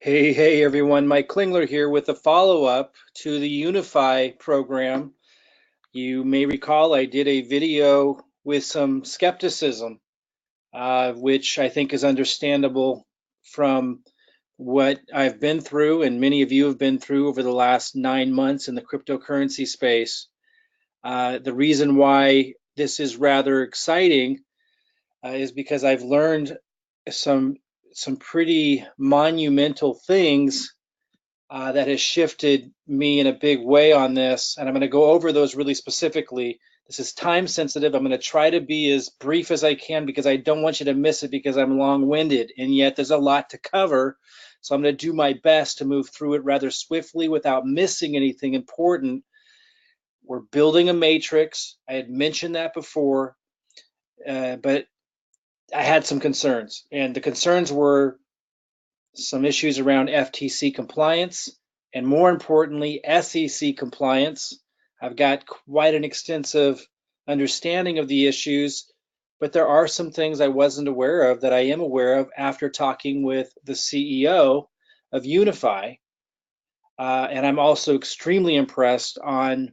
Hey everyone, Mike Klingler here with a follow-up to the Unifii program. You may recall I did a video with some skepticism, which I think is understandable from what I've been through and many of you have been through over the last 9 months in the cryptocurrency space. The reason why this is rather exciting is because I've learned some some pretty monumental things that has shifted me in a big way on this. And I'm going to go over those really specifically. This is time sensitive. I'm going to try to be as brief as I can because I don't want you to miss it because I'm long winded. And yet there's a lot to cover. So I'm going to do my best to move through it rather swiftly without missing anything important. We're building a matrix. I had mentioned that before, but I had some concerns. And the concerns were some issues around FTC compliance, and more importantly, SEC compliance. I've got quite an extensive understanding of the issues, but there are some things I wasn't aware of that I am aware of after talking with the CEO of Unifii. And I'm also extremely impressed on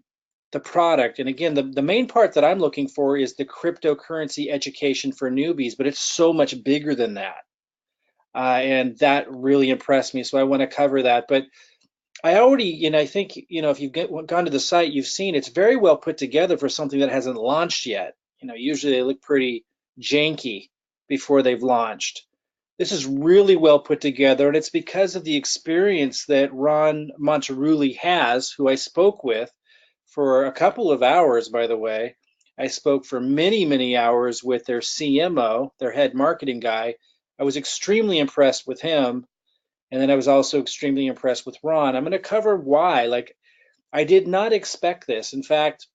the product. And again, the main part that I'm looking for is the cryptocurrency education for newbies, but it's so much bigger than that. And that really impressed me. So I want to cover that. But I already, I think, if you've gone to the site, you've seen it's very well put together for something that hasn't launched yet. Usually they look pretty janky before they've launched. This is really well put together, and it's because of the experience that Ron Montaruli has, who I spoke with for a couple of hours, by the way. I spoke for many, many hours with their CMO, their head marketing guy. I was extremely impressed with him. And then I was also extremely impressed with Ron. I'm going to cover why. Like, I did not expect this. In fact,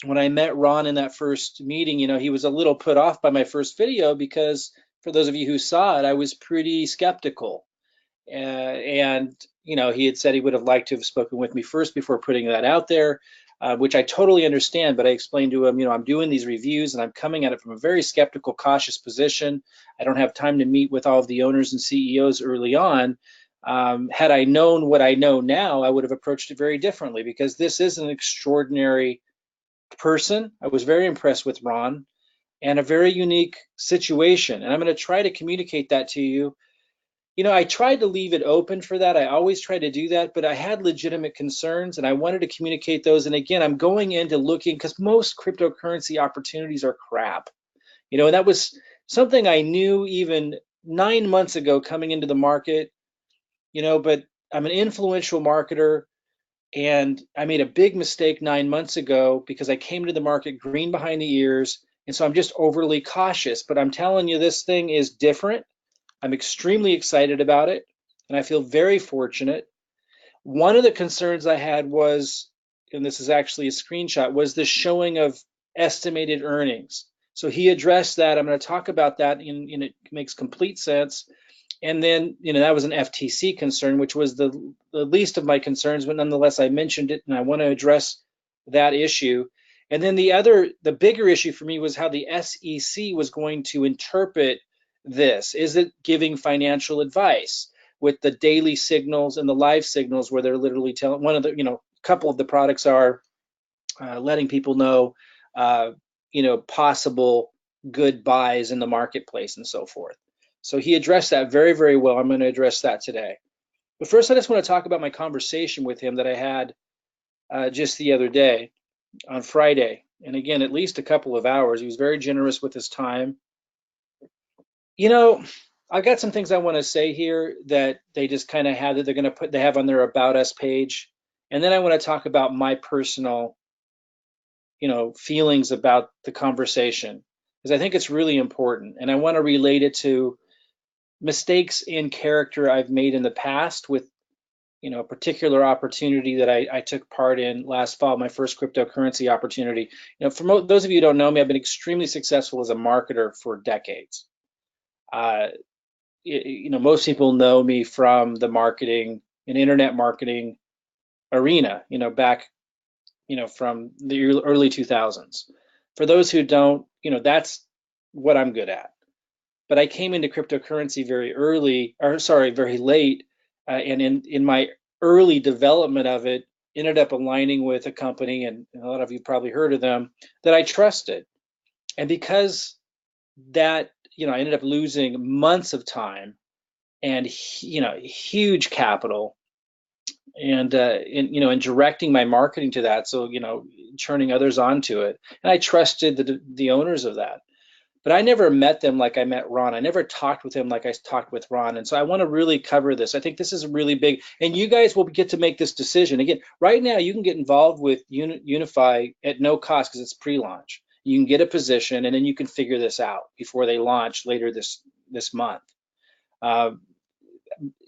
when I met Ron in that first meeting, he was a little put off by my first video because for those of you who saw it, I was pretty skeptical. And he had said he would have liked to have spoken with me first before putting that out there, which I totally understand. But I explained to him, I'm doing these reviews and I'm coming at it from a very skeptical, cautious position. I don't have time to meet with all of the owners and CEOs early on. Had I known what I know now, I would have approached it very differently because this is an extraordinary person. I was very impressed with Ron and a very unique situation. And I'm going to try to communicate that to you. I tried to leave it open for that. I always try to do that, but I had legitimate concerns and I wanted to communicate those. And again, I'm going into looking because most cryptocurrency opportunities are crap. And that was something I knew even 9 months ago coming into the market, but I'm an influential marketer and I made a big mistake 9 months ago because I came to the market green behind the ears. And so I'm just overly cautious, but I'm telling you, this thing is different. I'm extremely excited about it, and I feel very fortunate. One of the concerns I had was, and this is actually a screenshot, was the showing of estimated earnings. So he addressed that. I'm going to talk about that, and it makes complete sense. And then, that was an FTC concern, which was the least of my concerns, but nonetheless, I mentioned it, and I want to address that issue. And then the bigger issue for me was how the SEC was going to interpret this. Is it giving financial advice with the daily signals and the live signals where they're literally telling one of the, a couple of the products are letting people know, possible good buys in the marketplace and so forth. So he addressed that very, very well. I'm going to address that today. But first, I just want to talk about my conversation with him that I had just the other day on Friday. And again, at least a couple of hours. He was very generous with his time. I've got some things I want to say here that they just kind of have that they have on their About Us page. And then I want to talk about my personal, feelings about the conversation because I think it's really important. And I want to relate it to mistakes in character I've made in the past with, a particular opportunity that I took part in last fall, my first cryptocurrency opportunity. For those of you who don't know me, I've been extremely successful as a marketer for decades. Most people know me from the marketing and internet marketing arena, back, from the early 2000s. For those who don't, that's what I'm good at. But I came into cryptocurrency very late and in my early development of it, ended up aligning with a company, and a lot of you probably heard of them, that I trusted. And because that, I ended up losing months of time and huge capital, and in directing my marketing to that, so turning others onto it, and I trusted the owners of that. But I never met them like I met Ron. I never talked with him like I talked with Ron. And so I want to really cover this. I think this is really big. And you guys will get to make this decision. Again, right now, you can get involved with Unifii at no cost because it's pre-launch. You can get a position, and then you can figure this out before they launch later this month. And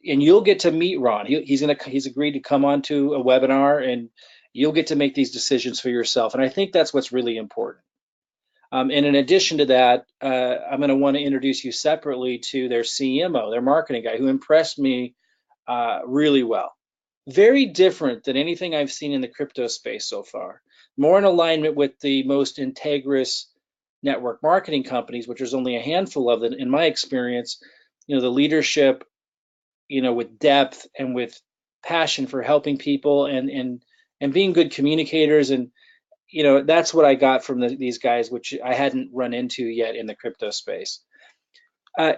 you'll get to meet Ron. He's agreed to come onto a webinar, and you'll get to make these decisions for yourself. And I think that's what's really important. And in addition to that, I'm going to want to introduce you separately to their CMO, their marketing guy, who impressed me really well. Very different than anything I've seen in the crypto space so far. More in alignment with the most integrous network marketing companies, which there's only a handful of them in my experience. The leadership, with depth and with passion for helping people and being good communicators, and that's what I got from these guys, which I hadn't run into yet in the crypto space.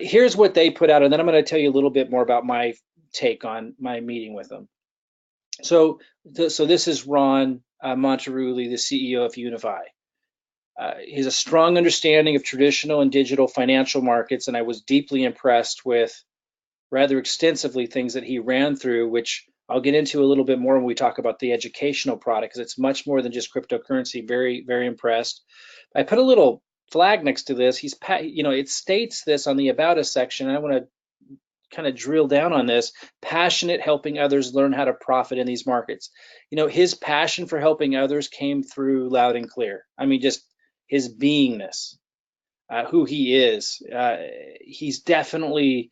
Here's what they put out, and then I'm going to tell you a little bit more about my take on my meeting with them. So this is Ron Montaruli, the CEO of Unifii. He has a strong understanding of traditional and digital financial markets, and I was deeply impressed with rather extensively things that he ran through, which I'll get into a little bit more when we talk about the educational product, because it's much more than just cryptocurrency. Very, very impressed. I put a little flag next to this. It states this on the About Us section. I want to kind of drill down on this. Passionate, helping others learn how to profit in these markets. His passion for helping others came through loud and clear. I mean, just his beingness, who he is. He's definitely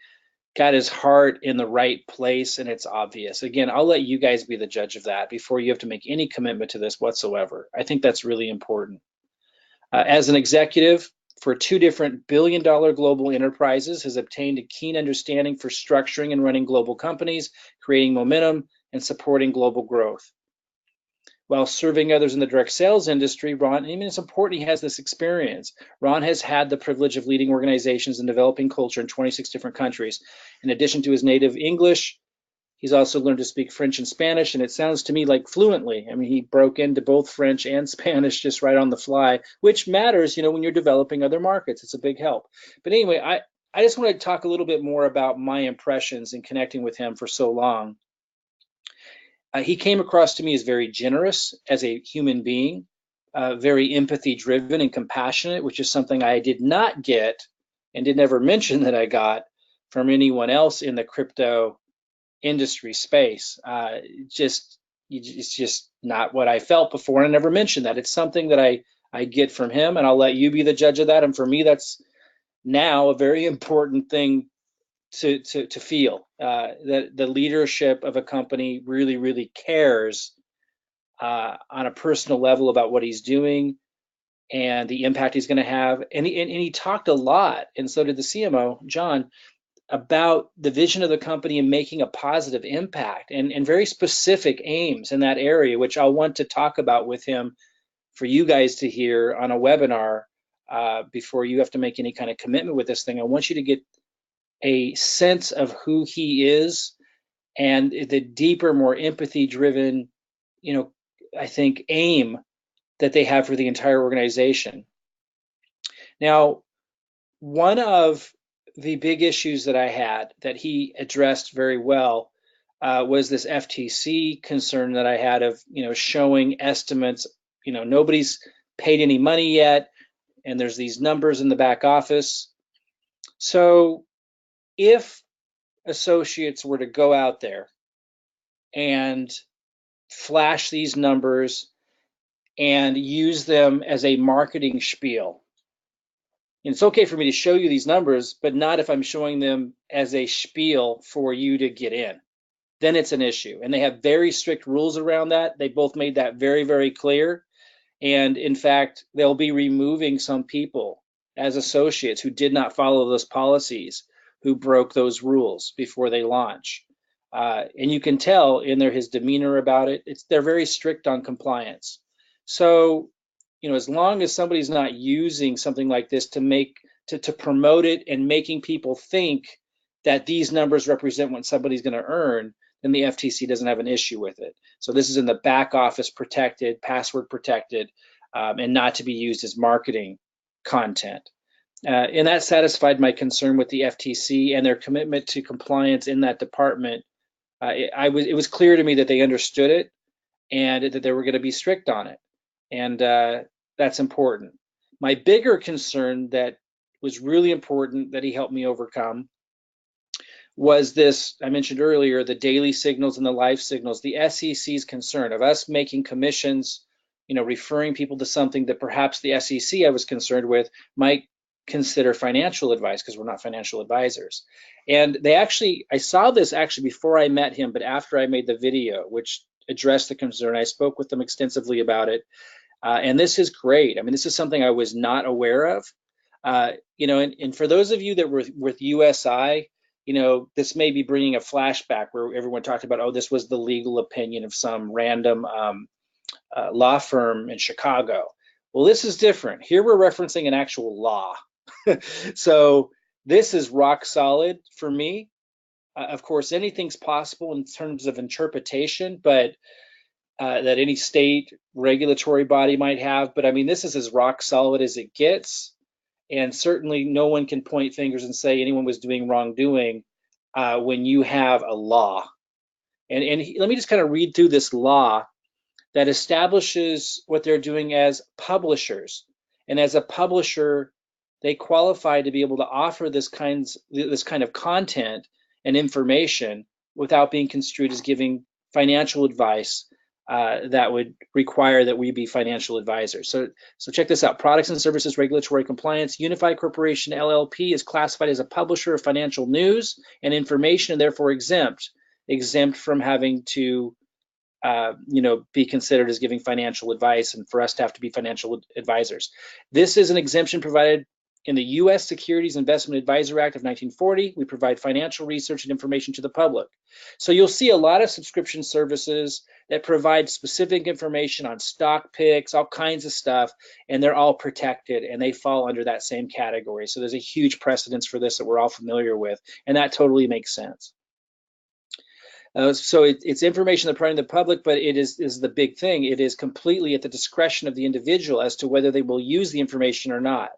got his heart in the right place, and it's obvious. Again, I'll let you guys be the judge of that before you have to make any commitment to this whatsoever. I think that's really important. As an executive for 2 different billion-dollar global enterprises, has obtained a keen understanding for structuring and running global companies, creating momentum, and supporting global growth. While serving others in the direct sales industry, it's important he has this experience. Ron has had the privilege of leading organizations and developing culture in 26 different countries. In addition to his native English, he's also learned to speak French and Spanish, and it sounds to me like fluently. I mean, he broke into both French and Spanish just right on the fly, which matters, when you're developing other markets. It's a big help. But anyway, I just want to talk a little bit more about my impressions in connecting with him for so long. He came across to me as very generous as a human being, very empathy driven and compassionate, which is something I did not get and did never mention that I got from anyone else in the crypto industry space. It's just not what I felt before, and I never mentioned that. It's something that I get from him, and I'll let you be the judge of that. And for me, that's now a very important thing to feel, that the leadership of a company really, really cares on a personal level about what he's doing and the impact he's going to have. And he talked a lot, and so did the CMO, John, about the vision of the company and making a positive impact and very specific aims in that area, which I'll want to talk about with him for you guys to hear on a webinar before you have to make any kind of commitment with this thing. I want you to get a sense of who he is and the deeper, more empathy-driven, I think, aim that they have for the entire organization. Now, one of the big issues that I had that he addressed very well was this FTC concern that I had of, showing estimates. Nobody's paid any money yet, and there's these numbers in the back office. So if associates were to go out there and flash these numbers and use them as a marketing spiel, and it's okay for me to show you these numbers, but not if I'm showing them as a spiel for you to get in. Then it's an issue. And they have very strict rules around that. They both made that very, very clear. And in fact, they'll be removing some people as associates who did not follow those policies, who broke those rules before they launch. And you can tell in his demeanor about it. They're very strict on compliance. So, as long as somebody's not using something like this to promote it and making people think that these numbers represent what somebody's going to earn, then the FTC doesn't have an issue with it. So this is in the back office protected, password protected, and not to be used as marketing content. And that satisfied my concern with the FTC and their commitment to compliance in that department. It was clear to me that they understood it and that they were going to be strict on it. And that's important. My bigger concern that was really important that he helped me overcome was this, I mentioned earlier, the daily signals and the live signals, the SEC's concern of us making commissions, referring people to something that perhaps the SEC I was concerned with might consider financial advice because we're not financial advisors. And I saw this actually before I met him, but after I made the video, which addressed the concern. I spoke with them extensively about it. And this is great. I mean, this is something I was not aware of. And for those of you that were with USI, this may be bringing a flashback where everyone talked about, oh, this was the legal opinion of some random law firm in Chicago. Well, this is different. Here we're referencing an actual law. So this is rock solid for me. Of course, anything's possible in terms of interpretation, but that any state regulatory body might have. But I mean, this is as rock solid as it gets. And certainly no one can point fingers and say anyone was doing wrongdoing when you have a law. And let me just kind of read through this law that establishes what they're doing as publishers. And as a publisher, they qualify to be able to offer this kind of content and information without being construed as giving financial advice that would require that we be financial advisors. So check this out. Products and Services Regulatory Compliance. Unifii Corporation LLP is classified as a publisher of financial news and information and therefore exempt from having to be considered as giving financial advice and for us to have to be financial advisors. This is an exemption provided in the U.S. Securities Investment Advisor Act of 1940. We provide financial research and information to the public. So you'll see a lot of subscription services that provide specific information on stock picks, all kinds of stuff, and they're all protected and they fall under that same category. So there's a huge precedence for this that we're all familiar with, and that totally makes sense. So it's information they're providing the public, but it is the big thing. It is completely at the discretion of the individual as to whether they will use the information or not.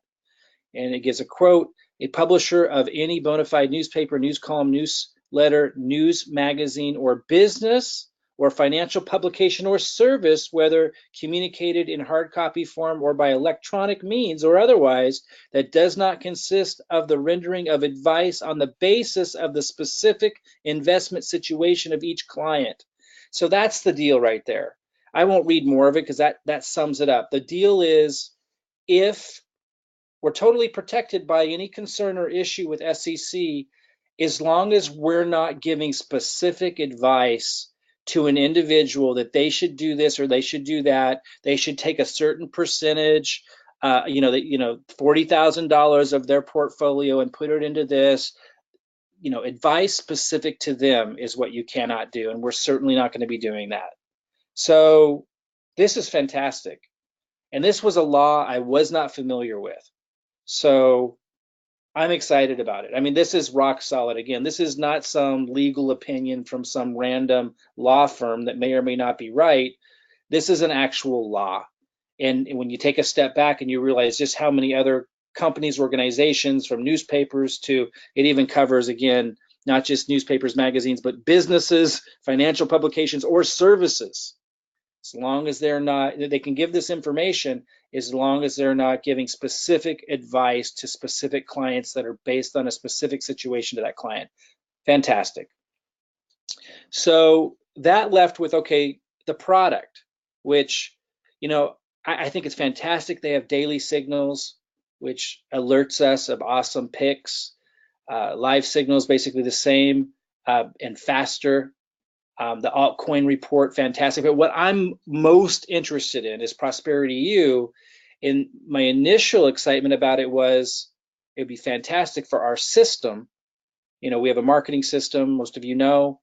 And it gives a quote: a publisher of any bona fide newspaper, news column, newsletter, news magazine, or business or financial publication or service, whether communicated in hard copy form or by electronic means or otherwise, that does not consist of the rendering of advice on the basis of the specific investment situation of each client. So that's the deal right there. I won't read more of it because that sums it up. The deal is, if we're totally protected by any concern or issue with SEC, as long as we're not giving specific advice to an individual that they should do this or they should do that, they should take a certain percentage, $40,000 of their portfolio and put it into this. Advice specific to them is what you cannot do, and we're certainly not going to be doing that. So this is fantastic. And this was a law I was not familiar with. So I'm excited about it. I mean, this is rock solid. Again, this is not some legal opinion from some random law firm that may or may not be right. This is an actual law. And when you take a step back and you realize just how many other companies, organizations, from newspapers to, it even covers, again, not just newspapers, magazines, but businesses, financial publications, or services. As long as they can give this information, as long as they're not giving specific advice to specific clients that are based on a specific situation to that client. Fantastic. So that left with, okay, the product, which, I think it's fantastic. They have daily signals, which alerts us of awesome picks. Live signals, basically the same and faster. The altcoin report, fantastic. But what I'm most interested in is Prosperity U. And my initial excitement about it was, it'd be fantastic for our system. We have a marketing system, most of you know.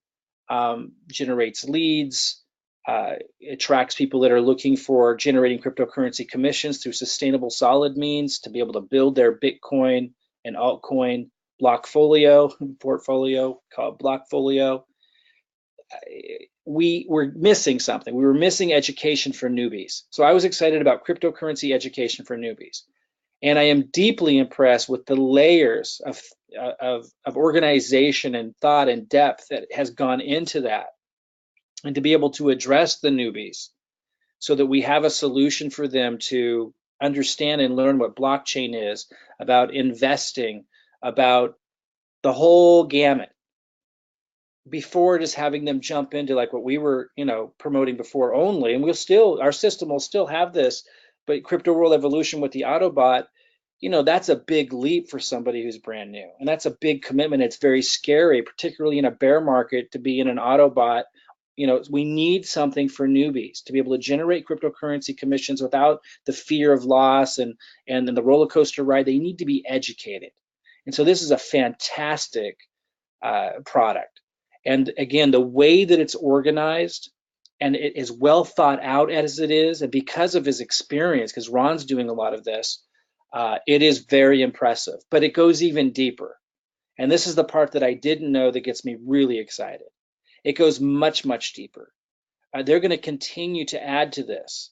generates leads, attracts people that are looking for generating cryptocurrency commissions through sustainable solid means to be able to build their Bitcoin and altcoin portfolio called Blockfolio. We were missing something. We were missing education for newbies. So I was excited about cryptocurrency education for newbies. And I am deeply impressed with the layers of organization and thought and depth that has gone into that. And to be able to address the newbies so that we have a solution for them to understand and learn what blockchain is, about investing, about the whole gamut, before just having them jump into like what we were, promoting before only. And our system will still have this, but crypto world evolution with the Autobot, that's a big leap for somebody who's brand new. And that's a big commitment. It's very scary, particularly in a bear market, to be in an Autobot. We need something for newbies to be able to generate cryptocurrency commissions without the fear of loss and then the roller coaster ride. They need to be educated. And so this is a fantastic product. And again, the way that it's organized and it is well thought out as it is, and because of his experience, because Ron's doing a lot of this, it is very impressive, but it goes even deeper. And this is the part that I didn't know that gets me really excited. It goes much, much deeper. They're going to continue to add to this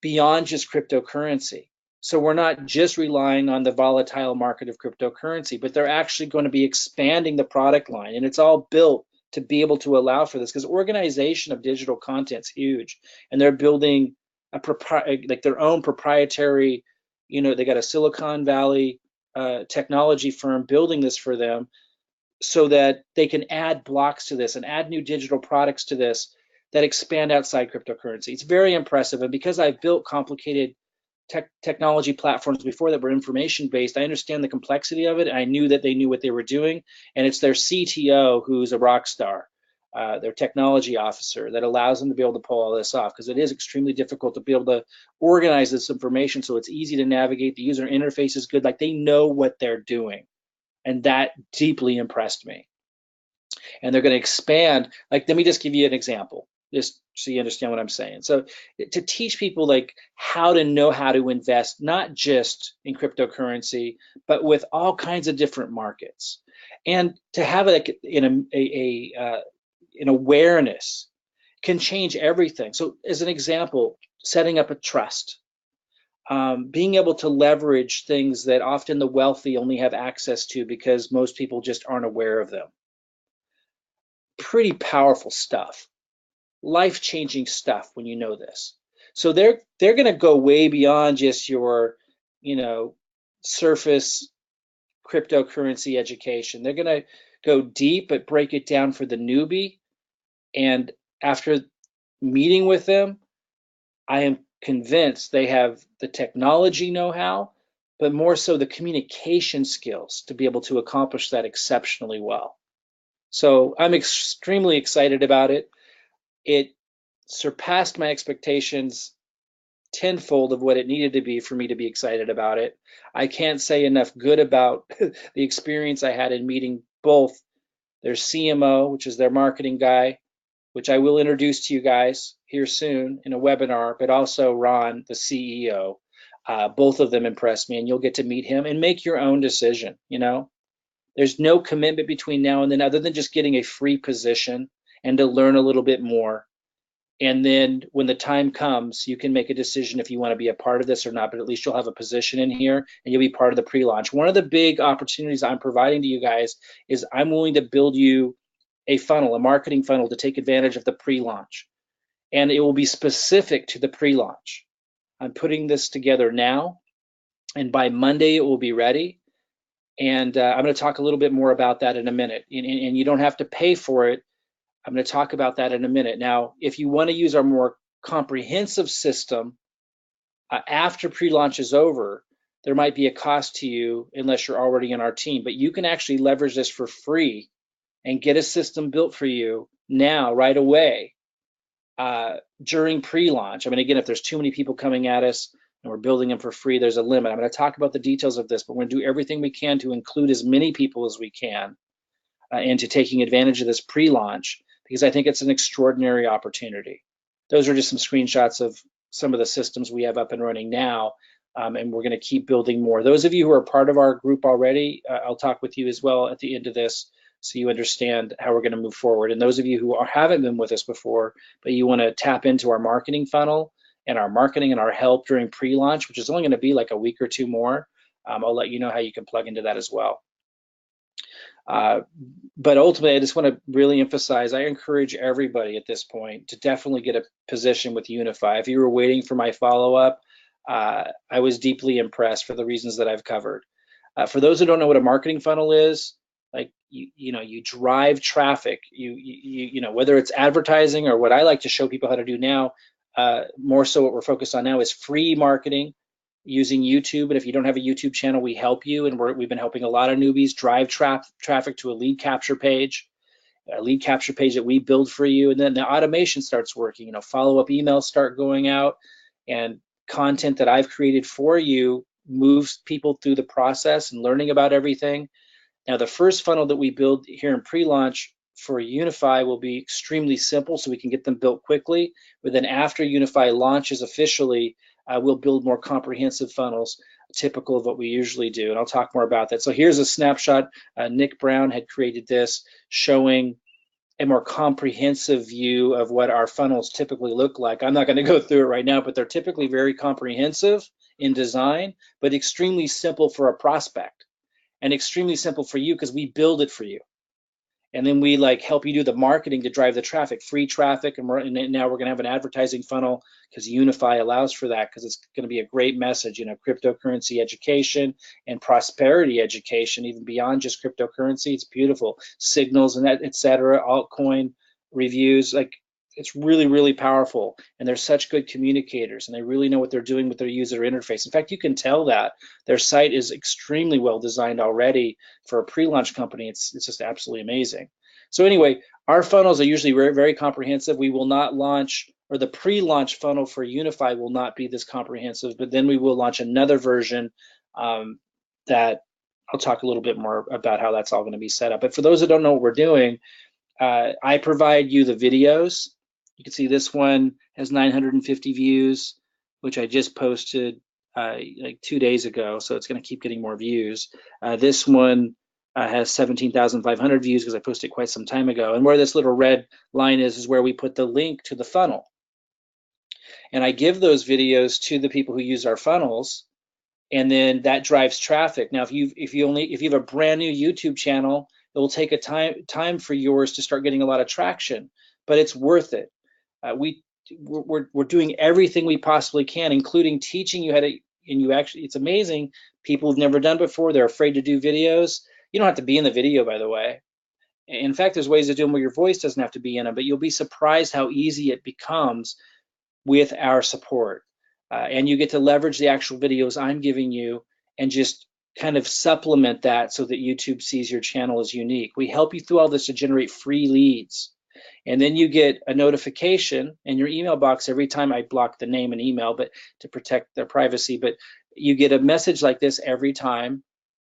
beyond just cryptocurrency. So we're not just relying on the volatile market of cryptocurrency, but they're actually going to be expanding the product line. And it's all built to be able to allow for this, because organization of digital content is huge. And they're building their own proprietary, they got a Silicon Valley technology firm building this for them, so that they can add blocks to this and add new digital products to this that expand outside cryptocurrency. It's very impressive. And because I've built complicated technology platforms before that were information based, I understand the complexity of it. And I knew that they knew what they were doing. And it's their CTO who's a rock star, their technology officer, that allows them to be able to pull all this off, because it is extremely difficult to be able to organize this information so it's easy to navigate. The user interface is good. Like, they know what they're doing. And that deeply impressed me. And they're going to expand. Like, let me just give you an example, just so you understand what I'm saying. So to teach people like how to know how to invest, not just in cryptocurrency, but with all kinds of different markets, and to have like an awareness can change everything. So as an example, setting up a trust. Being able to leverage things that often the wealthy only have access to because most people just aren't aware of them. Pretty powerful stuff, life-changing stuff when you know this. So they're going to go way beyond just your, surface cryptocurrency education. They're going to go deep, but break it down for the newbie. And after meeting with them, I am convinced they have the technology know-how, but more so the communication skills to be able to accomplish that exceptionally well. So I'm extremely excited about it. It surpassed my expectations tenfold of what it needed to be for me to be excited about it. I can't say enough good about the experience I had in meeting both their CMO, which is their marketing guy, which I will introduce to you guys here soon in a webinar, but also Ron, the CEO. Both of them impressed me, and you'll get to meet him and make your own decision. There's no commitment between now and then other than just getting a free position and to learn a little bit more. And then when the time comes, you can make a decision if you want to be a part of this or not, but at least you'll have a position in here and you'll be part of the pre-launch. One of the big opportunities I'm providing to you guys is I'm willing to build you a funnel, a marketing funnel, to take advantage of the pre-launch. And it will be specific to the pre-launch. I'm putting this together now, and by Monday it will be ready. And I'm going to talk a little bit more about that in a minute. And you don't have to pay for it. I'm going to talk about that in a minute. Now, if you want to use our more comprehensive system after pre-launch is over, there might be a cost to you unless you're already in our team. But you can actually leverage this for free and get a system built for you now, right away, during pre-launch. I mean, again, if there's too many people coming at us and we're building them for free, there's a limit. I'm going to talk about the details of this, but we're going to do everything we can to include as many people as we can into taking advantage of this pre-launch, because I think it's an extraordinary opportunity. Those are just some screenshots of some of the systems we have up and running now, and we're going to keep building more. Those of you who are part of our group already, I'll talk with you as well at the end of this so you understand how we're going to move forward. And those of you who haven't been with us before, but you want to tap into our marketing funnel and our marketing and our help during pre-launch, which is only going to be like a week or two more, I'll let you know how you can plug into that as well. But ultimately, I just want to really emphasize, I encourage everybody at this point to definitely get a position with Unifii. If you were waiting for my follow-up, I was deeply impressed for the reasons that I've covered. For those who don't know what a marketing funnel is, like you drive traffic. You know, whether it's advertising or what I like to show people how to do now, more so what we're focused on now is free marketing using YouTube. And if you don't have a YouTube channel, we help you, and we've been helping a lot of newbies drive traffic to a lead capture page that we build for you, and then the automation starts working. You know, follow-up emails start going out, and content that I've created for you moves people through the process and learning about everything. Now, the first funnel that we build here in pre-launch for Unifii will be extremely simple, so we can get them built quickly. But then after Unifii launches officially, we'll build more comprehensive funnels, typical of what we usually do. And I'll talk more about that. So here's a snapshot. Nick Brown had created this, showing a more comprehensive view of what our funnels typically look like. I'm not going to go through it right now, but they're typically very comprehensive in design, but extremely simple for a prospect, and extremely simple for you because we build it for you. And then we like help you do the marketing to drive the traffic, free traffic, and now we're going to have an advertising funnel because Unifii allows for that, because it's going to be a great message, you know, cryptocurrency education and prosperity education, even beyond just cryptocurrency. It's beautiful. Signals and that, etc. Altcoin reviews, like it's really, really powerful. And they're such good communicators, and they really know what they're doing with their user interface. In fact, you can tell that their site is extremely well designed already for a pre-launch company. It's just absolutely amazing. So anyway, our funnels are usually very, very comprehensive. We will not launch, or the pre-launch funnel for Unifii will not be this comprehensive, but then we will launch another version that I'll talk a little bit more about how that's all going to be set up. But for those that don't know what we're doing, I provide you the videos. You can see this one has 950 views, which I just posted like 2 days ago, so it's going to keep getting more views. This one has 17,500 views because I posted quite some time ago. And where this little red line is where we put the link to the funnel. And I give those videos to the people who use our funnels, and then that drives traffic. Now, if you have a brand new YouTube channel, it will take a time for yours to start getting a lot of traction, but it's worth it. We're doing everything we possibly can, including teaching you how to, and you actually, it's amazing, people who've never done before, they're afraid to do videos. You don't have to be in the video, by the way. In fact, there's ways to do them where your voice doesn't have to be in them, but you'll be surprised how easy it becomes with our support. And you get to leverage the actual videos I'm giving you and just kind of supplement that so that YouTube sees your channel as unique. We help you through all this to generate free leads. And then you get a notification in your email box every time. I block the name and email, but to protect their privacy, but you get a message like this every time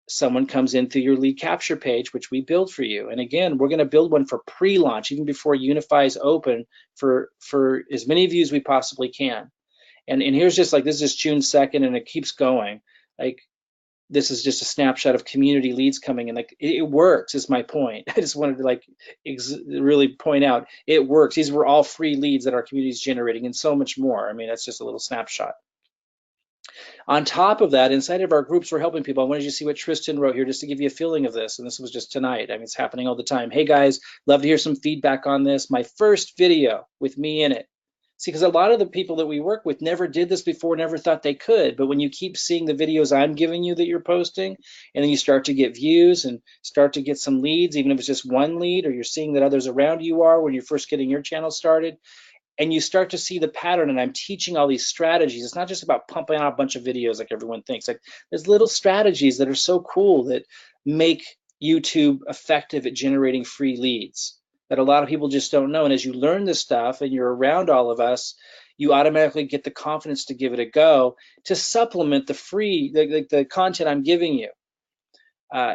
someone comes in through your lead capture page, which we build for you. And again, we're going to build one for pre-launch, even before Unifii is open, for as many of you as we possibly can. And here's just like, this is June 2nd, and it keeps going. Like, this is just a snapshot of community leads coming in. Like, it works, is my point. I just wanted to like really point out, it works. These were all free leads that our community is generating, and so much more. I mean, that's just a little snapshot. On top of that, inside of our groups, we're helping people. I wanted you to see what Tristan wrote here, just to give you a feeling of this. And this was just tonight. I mean, it's happening all the time. Hey guys, love to hear some feedback on this. My first video with me in it. See, because a lot of the people that we work with never did this before, never thought they could. But when you keep seeing the videos I'm giving you that you're posting, and then you start to get views and start to get some leads, even if it's just one lead, or you're seeing that others around you are when you're first getting your channel started, and you start to see the pattern, and I'm teaching all these strategies. It's not just about pumping out a bunch of videos like everyone thinks. Like, there's little strategies that are so cool that make YouTube effective at generating free leads that a lot of people just don't know. And as you learn this stuff and you're around all of us, you automatically get the confidence to give it a go, to supplement the free, the content I'm giving you.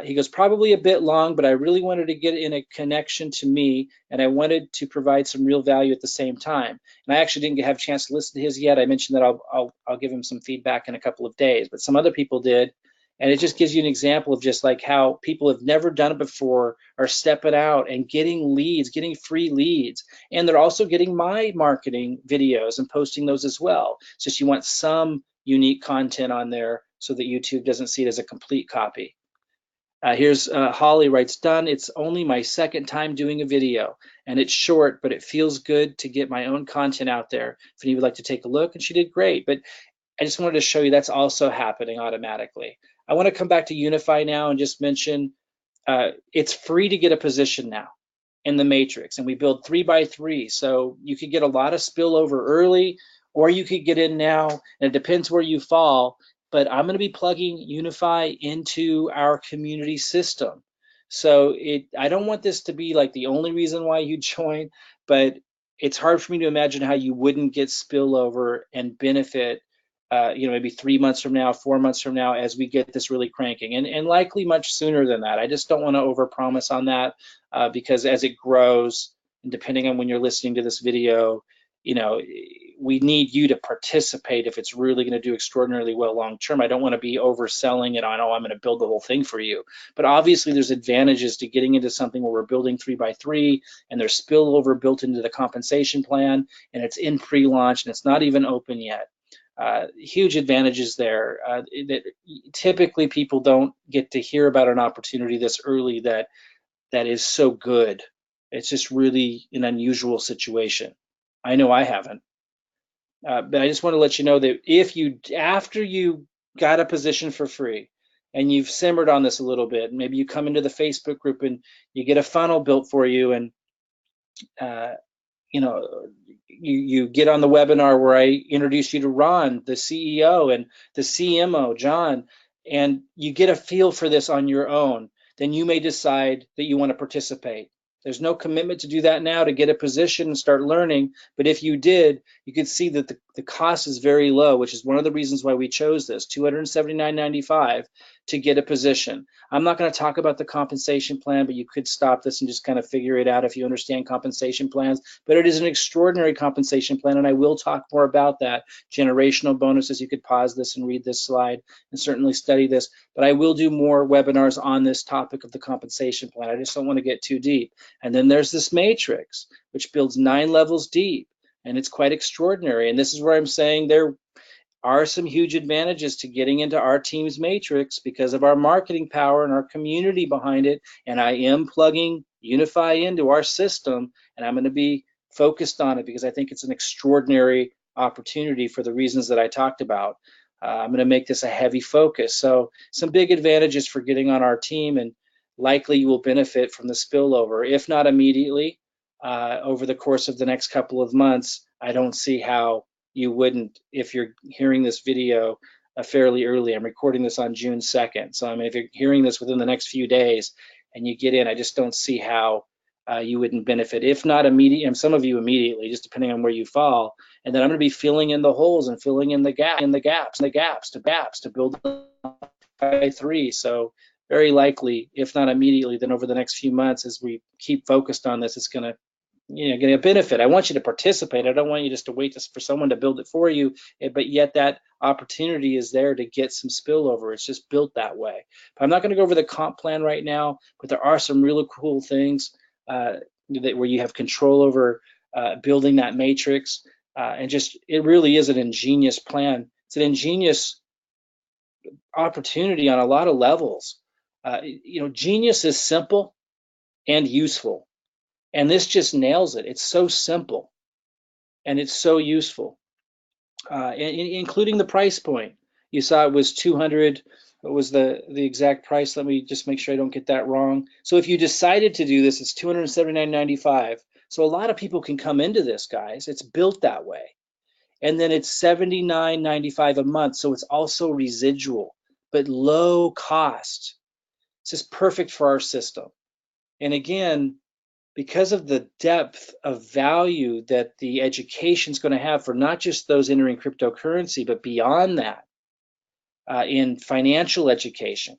He goes, probably a bit long, but I really wanted to get in a connection to me, and I wanted to provide some real value at the same time. And I actually didn't have a chance to listen to his yet. I mentioned that I'll give him some feedback in a couple of days, but some other people did. And it just gives you an example of just like how people have never done it before are stepping out and getting leads, getting free leads. And they're also getting my marketing videos and posting those as well. It's just you want some unique content on there so that YouTube doesn't see it as a complete copy. Here's Holly writes, done. It's only my second time doing a video, and it's short, but it feels good to get my own content out there. If any would like to take a look, and she did great. But I just wanted to show you that's also happening automatically. I want to come back to Unifii now and just mention it's free to get a position now in the matrix, and we build 3x3, so you could get a lot of spillover early, or you could get in now, and it depends where you fall. But I'm going to be plugging Unifii into our community system, so I don't want this to be like the only reason why you join, but it's hard for me to imagine how you wouldn't get spillover and benefit, maybe 3 months from now, 4 months from now, as we get this really cranking, and likely much sooner than that. I just don't want to overpromise on that, because as it grows, and depending on when you're listening to this video, we need you to participate if it's really going to do extraordinarily well long term. I don't want to be overselling it on, oh, I'm going to build the whole thing for you. But obviously there's advantages to getting into something where we're building 3x3, and there's spillover built into the compensation plan, and it's in pre-launch, and it's not even open yet. Huge advantages there that typically people don't get to hear about an opportunity this early that is so good. It's just really an unusual situation. I know I haven't. But I just want to let you know that after you got a position for free and you've simmered on this a little bit, maybe you come into the Facebook group and you get a funnel built for you, and you get on the webinar where I introduce you to Ron, the CEO, and the CMO, John, and you get a feel for this on your own, then you may decide that you want to participate. There's no commitment to do that now to get a position and start learning, but if you did, you could see that the cost is very low, which is one of the reasons why we chose this, $279.95 to get a position. I'm not going to talk about the compensation plan, but you could stop this and just kind of figure it out if you understand compensation plans. But it is an extraordinary compensation plan, and I will talk more about that. Generational bonuses, you could pause this and read this slide and certainly study this, but I will do more webinars on this topic of the compensation plan. I just don't want to get too deep. And then there's this matrix, which builds 9 levels deep, and it's quite extraordinary. And this is where I'm saying there are some huge advantages to getting into our team's matrix because of our marketing power and our community behind it. And I am plugging Unifii into our system, and I'm going to be focused on it because I think it's an extraordinary opportunity for the reasons that I talked about. I'm going to make this a heavy focus. So some big advantages for getting on our team, and likely you will benefit from the spillover, if not immediately, over the course of the next couple of months. I don't see how you wouldn't if you're hearing this video fairly early. I'm recording this on June 2nd. So I mean, if you're hearing this within the next few days and you get in, I just don't see how you wouldn't benefit, if not immediately, and some of you immediately, just depending on where you fall. And then I'm going to be filling in the holes and filling in the gaps to build by 3. So very likely, if not immediately, then over the next few months, as we keep focused on this, it's going to get a benefit. I want you to participate. I don't want you just to wait for someone to build it for you, but yet that opportunity is there to get some spillover. It's just built that way. But I'm not going to go over the comp plan right now, but there are some really cool things where you have control over building that matrix, and just it really is an ingenious plan. It's an ingenious opportunity on a lot of levels. Genius is simple and useful. And this just nails it. It's so simple and it's so useful, including the price point. You saw it was 200. What was the exact price? Let me just make sure I don't get that wrong. So if you decided to do this, it's $279.95. So a lot of people can come into this, guys. It's built that way. And then it's $79.95 a month. So it's also residual, but low cost. It's just perfect for our system. And again, because of the depth of value that the education is going to have for not just those entering cryptocurrency, but beyond that, in financial education,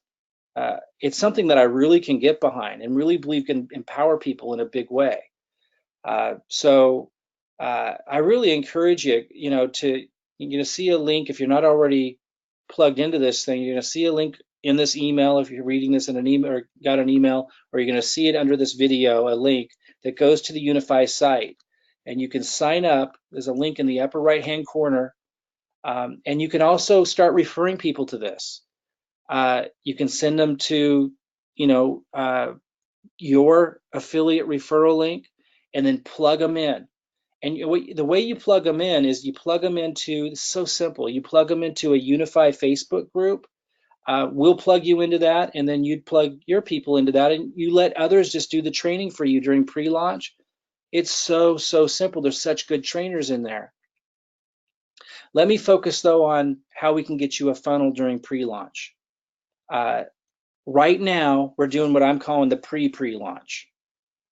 it's something that I really can get behind and really believe can empower people in a big way. So I really encourage you, you're going to see a link if you're not already plugged into this thing. You're going to see a link in this email if you're reading this in an email or got an email, or you're going to see it under this video, a link that goes to the Unifii site, and you can sign up. There's a link in the upper right-hand corner, and you can also start referring people to this. You can send them to, your affiliate referral link, and then plug them in. And the way you plug them in is you plug them into, it's so simple, you plug them into a Unifii Facebook group. We'll plug you into that, and then you'd plug your people into that, and you let others just do the training for you during pre-launch. It's so simple. There's such good trainers in there. Let me focus, though, on how we can get you a funnel during pre-launch. Right now, we're doing what I'm calling the pre-launch.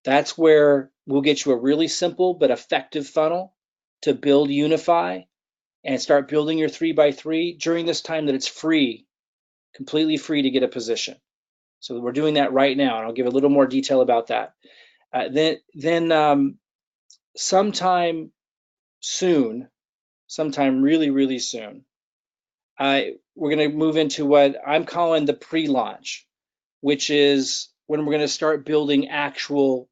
That's where we'll get you a really simple but effective funnel to build Unifii and start building your 3x3 during this time that it's free, completely free to get a position. So we're doing that right now, and I'll give a little more detail about that. Then sometime soon, sometime really soon, we're going to move into what I'm calling the pre-launch, which is when we're going to start building actual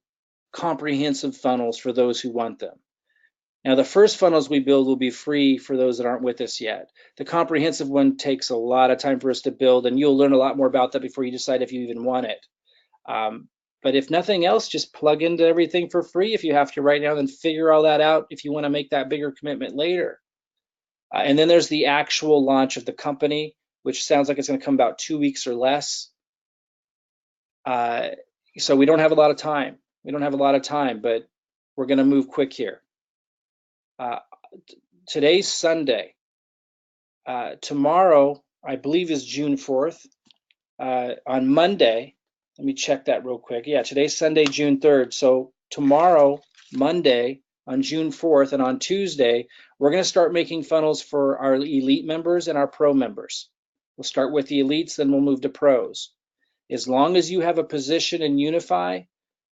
comprehensive funnels for those who want them. Now, the first funnels we build will be free for those that aren't with us yet. The comprehensive one takes a lot of time for us to build, and you'll learn a lot more about that before you decide if you even want it. But if nothing else, just plug into everything for free if you have to right now, then figure all that out if you want to make that bigger commitment later. And then there's the actual launch of the company, which sounds like it's going to come about 2 weeks or less. So we don't have a lot of time. We don't have a lot of time, but we're going to move quick here. Today's Sunday. Tomorrow, I believe, is June 4th. On Monday, let me check that real quick. Yeah, today's Sunday, June 3rd. So tomorrow, Monday, on June 4th, and on Tuesday, we're going to start making funnels for our elite members and our pro members. We'll start with the elites, then we'll move to pros. As long as you have a position in Unifii,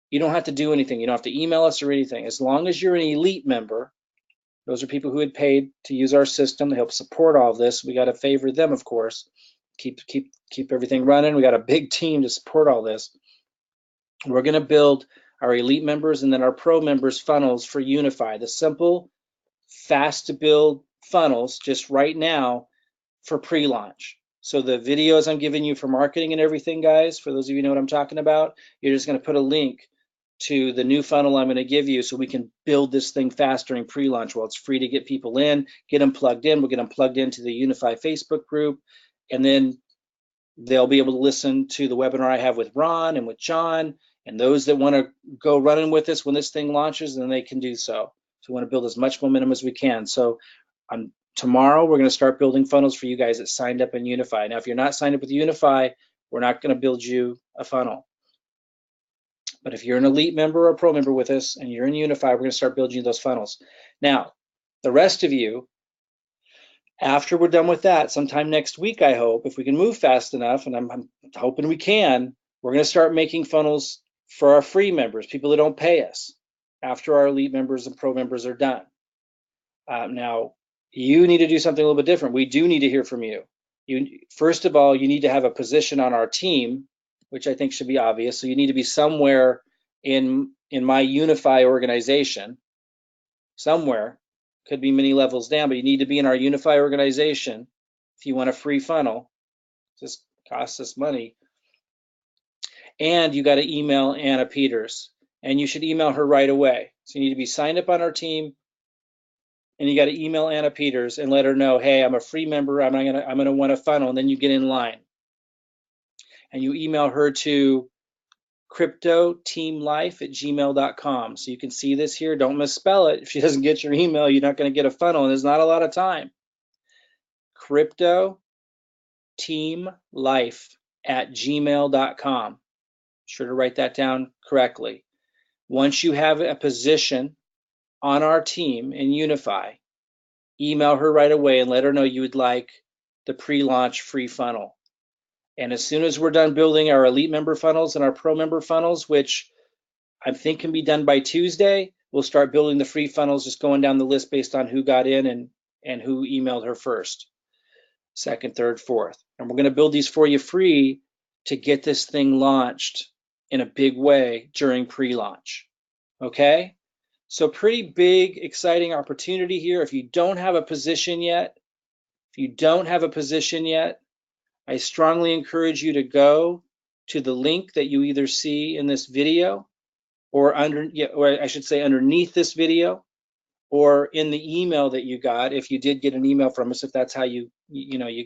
you don't have to do anything. You don't have to email us or anything. As long as you're an elite member, those are people who had paid to use our system to help support all of this. We got to favor them, of course. Keep everything running. We got a big team to support all this. We're going to build our elite members and then our pro members funnels for Unifii. The simple, fast to build funnels just right now for pre-launch. So the videos I'm giving you for marketing and everything, guys, for those of you who know what I'm talking about, you're just going to put a link to the new funnel I'm going to give you so we can build this thing fast during pre-launch. Well, it's free to get people in, get them plugged in. We'll get them plugged into the Unifii Facebook group, and then they'll be able to listen to the webinar I have with Ron and with John, and those that want to go running with us when this thing launches, then they can do so. So we want to build as much momentum as we can. So tomorrow, we're going to start building funnels for you guys that signed up in Unifii. Now, if you're not signed up with Unifii, we're not going to build you a funnel. But if you're an elite member or a pro member with us and you're in Unifii, we're going to start building you those funnels. Now, the rest of you, after we're done with that, sometime next week, I hope, if we can move fast enough, and I'm hoping we can, we're going to start making funnels for our free members, people that don't pay us, after our elite members and pro members are done. Now, you need to do something a little bit different. We do need to hear from you. First of all, you need to have a position on our team, which I think should be obvious. So you need to be somewhere in my Unifii organization, somewhere, could be many levels down, but you need to be in our Unifii organization if you want a free funnel. Just costs us money. And you got to email Anna Peters, and you should email her right away. So you need to be signed up on our team, and you got to email Anna Peters and let her know, hey, I'm a free member, I'm gonna want a funnel, and then you get in line. And you email her to cryptoteamlife@gmail.com. So you can see this here. Don't misspell it. If she doesn't get your email, you're not going to get a funnel, and there's not a lot of time. cryptoteamlife@gmail.com. Sure to write that down correctly. Once you have a position on our team in Unifii, email her right away and let her know you would like the pre-launch free funnel. And as soon as we're done building our elite member funnels and our pro member funnels, which I think can be done by Tuesday, we'll start building the free funnels, just going down the list based on who got in and who emailed her first, second, third, fourth. And we're going to build these for you free to get this thing launched in a big way during pre-launch. Okay? So pretty big, exciting opportunity here. If you don't have a position yet, I strongly encourage you to go to the link that you either see in this video or underneath this video, or in the email that you got, if you did get an email from us, if that's how you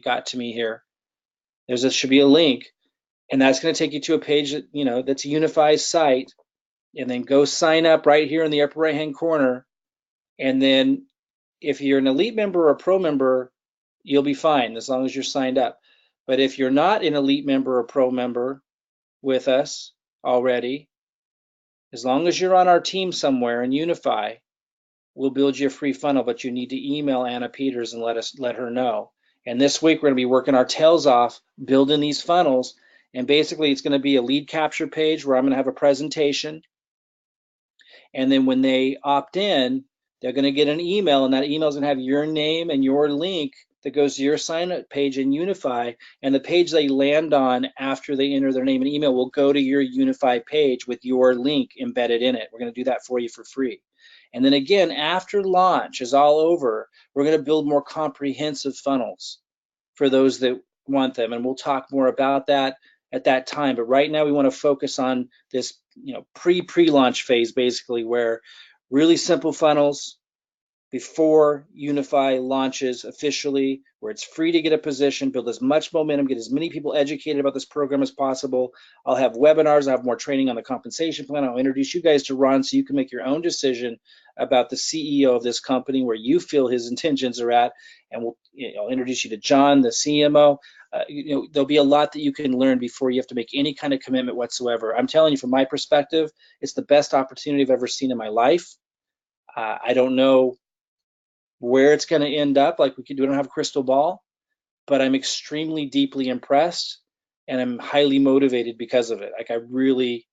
got to me here. Should be a link, and that's going to take you to a page that, that's Unifi's site, and then go sign up right here in the upper right hand corner. And then if you're an elite member or a pro member, you'll be fine as long as you're signed up. But if you're not an elite member or pro member with us already, as long as you're on our team somewhere in Unifii, we'll build you a free funnel, but you need to email Anna Peters and let her know. And this week we're going to be working our tails off building these funnels. And basically it's going to be a lead capture page where I'm going to have a presentation. And then when they opt in, they're going to get an email, and that email is going to have your name and your link that goes to your sign up page in Unifii. And the page they land on after they enter their name and email will go to your Unifii page with your link embedded in it. We're going to do that for you for free. And then again, after launch is all over, we're going to build more comprehensive funnels for those that want them. And we'll talk more about that at that time. But right now we want to focus on this, pre-launch phase, basically, where really simple funnels before Unifii launches officially, where it's free to get a position, build as much momentum, get as many people educated about this program as possible. I'll have webinars, I'll have more training on the compensation plan. I'll introduce you guys to Ron so you can make your own decision about the CEO of this company, where you feel his intentions are at. And I'll introduce you to John, the CMO. There'll be a lot that you can learn before you have to make any kind of commitment whatsoever. I'm telling you, from my perspective, it's the best opportunity I've ever seen in my life. I don't know where it's going to end up. We don't have a crystal ball, but I'm extremely deeply impressed, and I'm highly motivated because of it. I really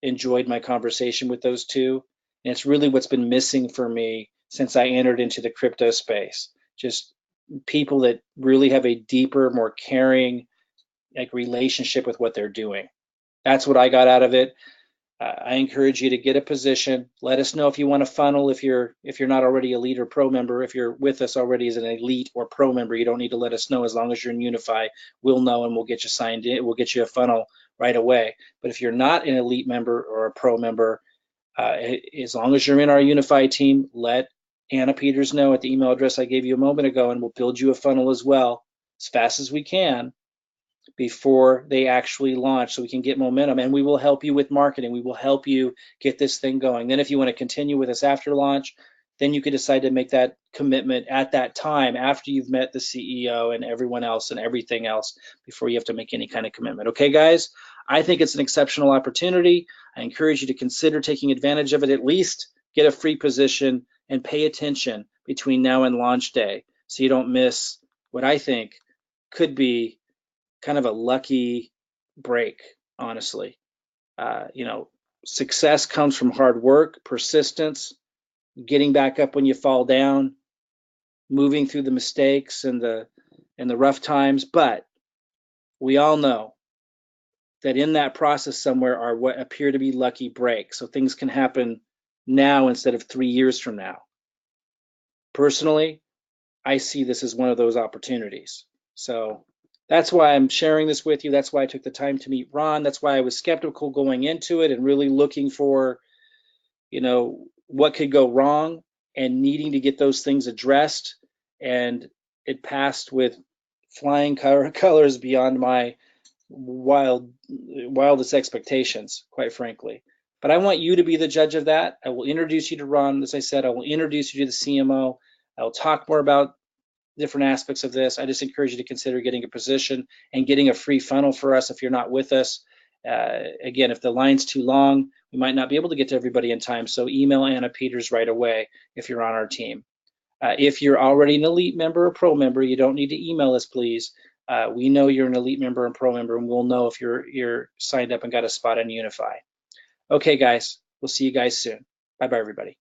enjoyed my conversation with those two, and it's really what's been missing for me since I entered into the crypto space. Just people that really have a deeper, more caring, relationship with what they're doing. That's what I got out of it. I encourage you to get a position. Let us know if you want a funnel. If you're not already elite or pro member, if you're with us already as an elite or pro member, you don't need to let us know. As long as you're in Unifii, we'll know and we'll get you signed in. We'll get you a funnel right away. But if you're not an elite member or a pro member, as long as you're in our Unifii team, let Anna Peters know at the email address I gave you a moment ago, and we'll build you a funnel as well as fast as we can before they actually launch, so we can get momentum. And we will help you with marketing. We will help you get this thing going. Then if you want to continue with us after launch, then you could decide to make that commitment at that time after you've met the CEO and everyone else and everything else, before you have to make any kind of commitment. Okay, guys, I think it's an exceptional opportunity. I encourage you to consider taking advantage of it. At least get a free position and pay attention between now and launch day, so you don't miss what I think could be kind of a lucky break, honestly. Success comes from hard work, persistence, getting back up when you fall down, moving through the mistakes and the rough times. But we all know that in that process somewhere are what appear to be lucky breaks. So things can happen now instead of 3 years from now. Personally, I see this as one of those opportunities. So that's why I'm sharing this with you. That's why I took the time to meet Ron. That's why I was skeptical going into it and really looking for, what could go wrong and needing to get those things addressed. And it passed with flying colors beyond my wildest expectations, quite frankly. But I want you to be the judge of that. I will introduce you to Ron. As I said, I will introduce you to the CMO. I will talk more about different aspects of this. I just encourage you to consider getting a position and getting a free funnel for us if you're not with us. Again, if the line's too long, we might not be able to get to everybody in time. So email Anna Peters right away if you're on our team. If you're already an elite member or pro member, you don't need to email us, please. We know you're an elite member and pro member, and we'll know if you're signed up and got a spot on Unifii. Okay, guys, we'll see you guys soon. Bye-bye, everybody.